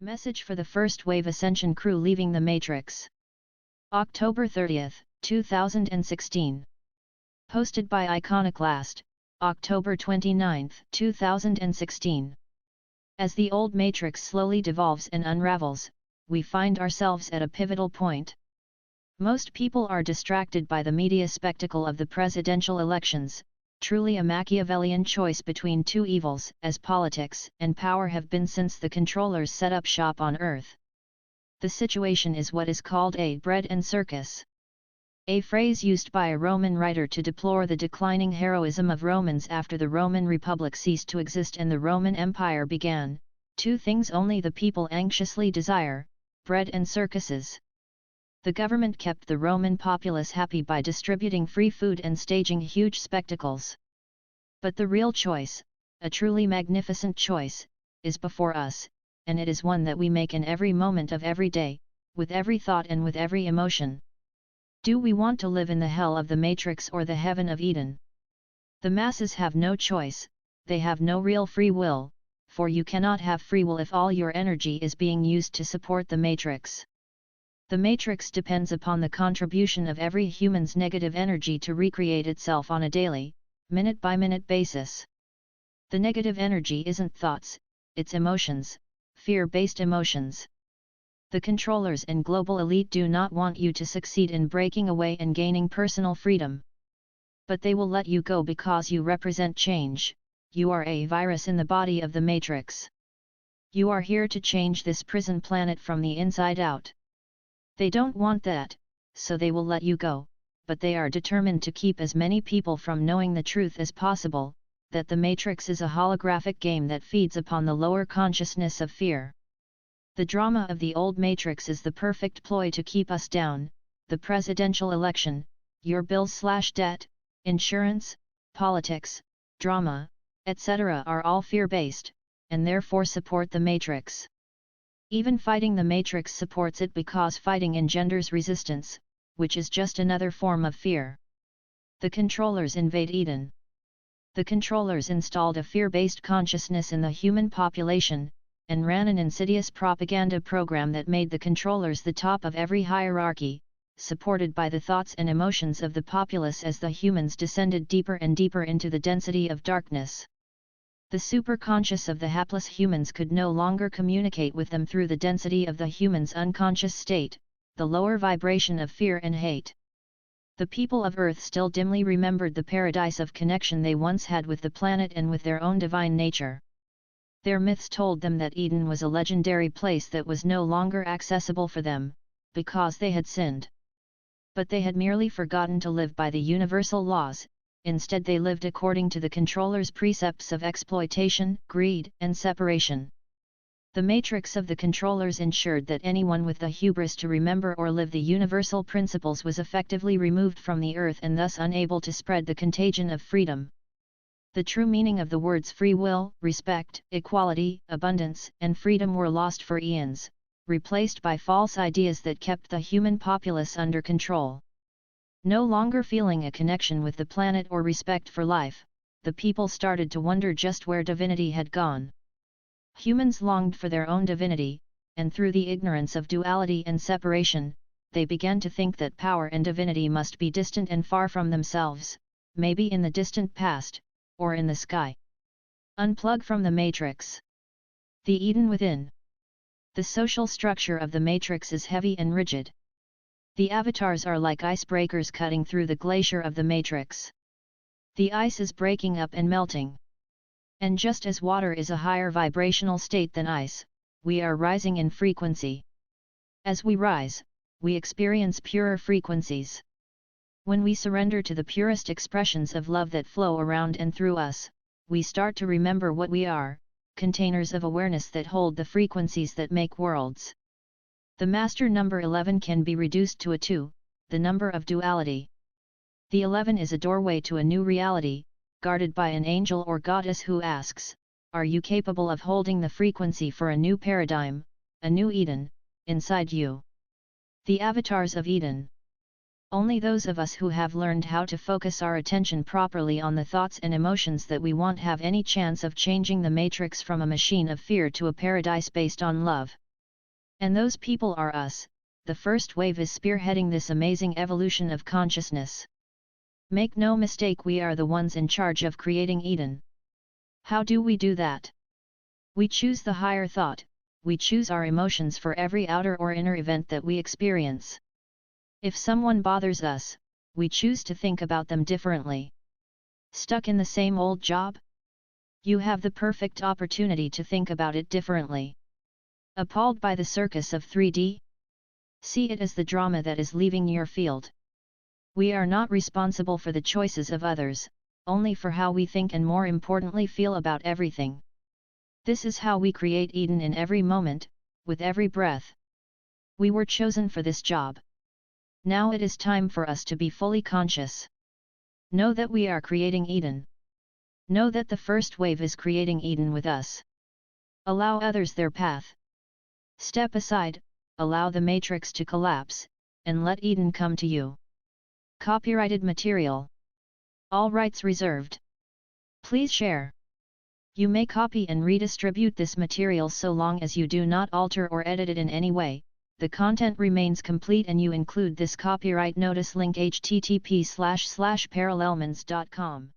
Message for the first wave Ascension crew leaving the Matrix. October 30, 2016. Posted by Iconoclast, October 29, 2016. As the old Matrix slowly devolves and unravels, we find ourselves at a pivotal point. Most people are distracted by the media spectacle of the presidential elections, truly a Machiavellian choice between two evils, as politics and power have been since the controllers set up shop on Earth. The situation is what is called a bread and circus. A phrase used by a Roman writer to deplore the declining heroism of Romans after the Roman Republic ceased to exist and the Roman Empire began, two things only the people anxiously desire, bread and circuses. The government kept the Roman populace happy by distributing free food and staging huge spectacles. But the real choice, a truly magnificent choice, is before us, and it is one that we make in every moment of every day, with every thought and with every emotion. Do we want to live in the hell of the Matrix or the heaven of Eden? The masses have no choice, they have no real free will, for you cannot have free will if all your energy is being used to support the Matrix. The Matrix depends upon the contribution of every human's negative energy to recreate itself on a daily, minute-by-minute basis. The negative energy isn't thoughts, it's emotions, fear-based emotions. The controllers and global elite do not want you to succeed in breaking away and gaining personal freedom. But they will let you go because you represent change, you are a virus in the body of the Matrix. You are here to change this prison planet from the inside out. They don't want that, so they will let you go, but they are determined to keep as many people from knowing the truth as possible, that the Matrix is a holographic game that feeds upon the lower consciousness of fear. The drama of the old Matrix is the perfect ploy to keep us down, the presidential election, your bills/debt, insurance, politics, drama, etc. are all fear-based, and therefore support the Matrix. Even fighting the Matrix supports it because fighting engenders resistance, which is just another form of fear. The controllers invade Eden. The controllers installed a fear-based consciousness in the human population, and ran an insidious propaganda program that made the controllers the top of every hierarchy, supported by the thoughts and emotions of the populace as the humans descended deeper and deeper into the density of darkness. The superconscious of the hapless humans could no longer communicate with them through the density of the human's unconscious state, the lower vibration of fear and hate. The people of Earth still dimly remembered the paradise of connection they once had with the planet and with their own divine nature. Their myths told them that Eden was a legendary place that was no longer accessible for them, because they had sinned. But they had merely forgotten to live by the universal laws. Instead they lived according to the controllers' precepts of exploitation, greed, and separation. The matrix of the controllers ensured that anyone with the hubris to remember or live the universal principles was effectively removed from the earth and thus unable to spread the contagion of freedom. The true meaning of the words free will, respect, equality, abundance, and freedom were lost for eons, replaced by false ideas that kept the human populace under control. No longer feeling a connection with the planet or respect for life, the people started to wonder just where divinity had gone. Humans longed for their own divinity, and through the ignorance of duality and separation, they began to think that power and divinity must be distant and far from themselves, maybe in the distant past, or in the sky. Unplug from the matrix. The Eden within. The social structure of the matrix is heavy and rigid. The avatars are like icebreakers cutting through the glacier of the matrix. The ice is breaking up and melting. And just as water is a higher vibrational state than ice, we are rising in frequency. As we rise, we experience purer frequencies. When we surrender to the purest expressions of love that flow around and through us, we start to remember what we are, containers of awareness that hold the frequencies that make worlds. The master number 11 can be reduced to a 2, the number of duality. The 11 is a doorway to a new reality, guarded by an angel or goddess who asks, "Are you capable of holding the frequency for a new paradigm, a new Eden, inside you?" The avatars of Eden. Only those of us who have learned how to focus our attention properly on the thoughts and emotions that we want have any chance of changing the matrix from a machine of fear to a paradise based on love. And those people are us. The first wave is spearheading this amazing evolution of consciousness. Make no mistake, we are the ones in charge of creating Eden. How do we do that? We choose the higher thought, we choose our emotions for every outer or inner event that we experience. If someone bothers us, we choose to think about them differently. Stuck in the same old job? You have the perfect opportunity to think about it differently. Appalled by the circus of 3D? See it as the drama that is leaving your field. We are not responsible for the choices of others, only for how we think and more importantly feel about everything. This is how we create Eden in every moment, with every breath. We were chosen for this job. Now it is time for us to be fully conscious. Know that we are creating Eden. Know that the first wave is creating Eden with us. Allow others their path. Step aside, allow the matrix to collapse, and let Eden come to you. Copyrighted material. All rights reserved. Please share. You may copy and redistribute this material so long as you do not alter or edit it in any way. The content remains complete and you include this copyright notice link http://parallelmans.com.